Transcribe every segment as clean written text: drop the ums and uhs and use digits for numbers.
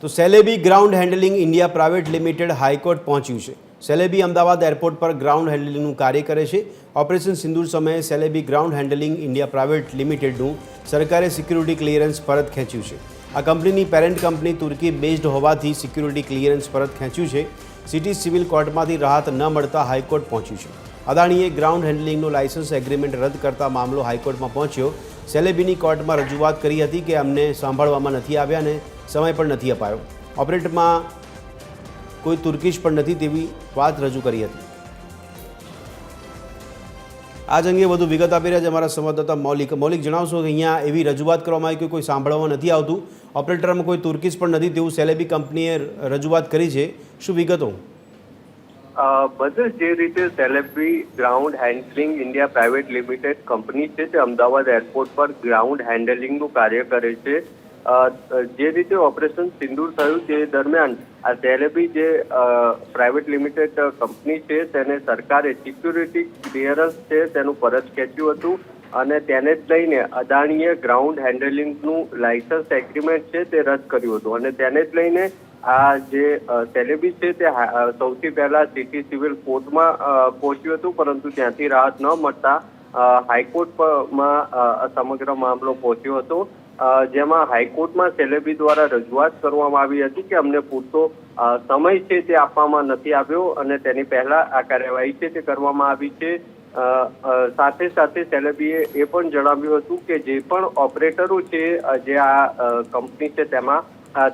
તો Celebi ground handling India private limited high court પહોંચ્યું છે। સેલેબી અમદાવાદ એરપોર્ટ પર ગ્રાઉન્ડ હેન્ડલિંગનું કાર્ય કરે છે। ઓપરેશન સિંદૂર સમયે Celebi ground handling India private લિમિટેડનું સરકારે સિક્યુરિટી ક્લિયરન્સ પરત ખેંચ્યું છે। આ કંપનીની પેરેન્ટ કંપની તુર્કી બેઝડ હોવાથી સિક્યુરિટી ક્લિયરન્સ પરત ખેંચ્યું છે। સિટી સિવિલ કોર્ટમાંથી રાહત ન મળતા હાઈકોર્ટ પહોંચ્યું છે। અદાણીએ ગ્રાઉન્ડ હેન્ડલિંગનું લાયસન્સ એગ્રીમેન્ટ રદ કરતા મામલો હાઈકોર્ટમાં પહોંચ્યો। સેલેબીની કોર્ટમાં રજૂઆત કરી હતી કે અમને સાંભળવામાં નથી આવ્યા અને સમય પણ નથી અપાયો। ઓપરેટરમાં કોઈ તુર્કીશ પણ નથી તેવી વાત રજૂ કરી હતી। આજ અંગે વધુ વિગત આપી રહ્યા છે અમારા સંવાદદાતા મૌલિક જણાવશો કે અહીંયા એવી રજૂઆત કરવામાં આવી કે કોઈ સાંભળવામાં નથી આવતું, ઓપરેટરમાં કોઈ તુર્કીશ પણ નથી તેવું સેલેબી કંપનીએ રજૂઆત કરી છે। શું વિગતો? બધું જે રીતે Celebi ground handling India private limited company છે તે અમદાવાદ એરપોર્ટ પર ગ્રાઉન્ડ હેન્ડલિંગનું કાર્ય કરે છે। જે રીતે ઓપરેશન સિંદૂર થયું તે દરમિયાન આ સેલેબી જે પ્રાઇવેટ લિમિટેડ કંપની છે તેને સરકારે સિક્યુરિટી ક્લિયરન્સ છે તેનું પરત ખેંચ્યું હતું અને તેને જ લઈને અદાણીએ ગ્રાઉન્ડ હેન્ડલિંગનું લાયસન્સ એગ્રીમેન્ટ છે તે રદ કર્યું હતું અને તેને જ લઈને આ જે સેલેબી છે તે સૌથી પહેલા સિટી સિવિલ કોર્ટમાં પહોંચ્યું હતું, પરંતુ ત્યાંથી રાહત ન મળતા હાઈકોર્ટમાં સમગ્ર મામલો પહોંચ્યો હતો, જેમાં હાઈકોર્ટમાં સેલેબી દ્વારા રજૂઆત કરવામાં આવી હતી કે અમને પૂરતો સમય છે તે આપવામાં નથી આવ્યો અને તેની પહેલા આ કાર્યવાહી છે તે કરવામાં આવી છે। સાથે સાથે સેલેબીએ એ પણ જણાવ્યું હતું કે જે પણ ઓપરેટરો છે જે આ કંપની છે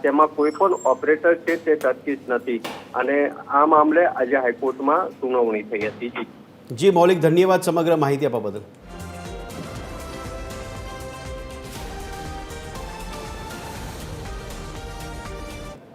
તેમાં કોઈ પણ ઓપરેટર છે તે ટર્કીશ નથી અને આ મામલે આજે હાઈકોર્ટમાં સુનાવણી થઈ હતી। જી મૌલિક, ધન્યવાદ સમગ્ર માહિતી આપવા બદલ।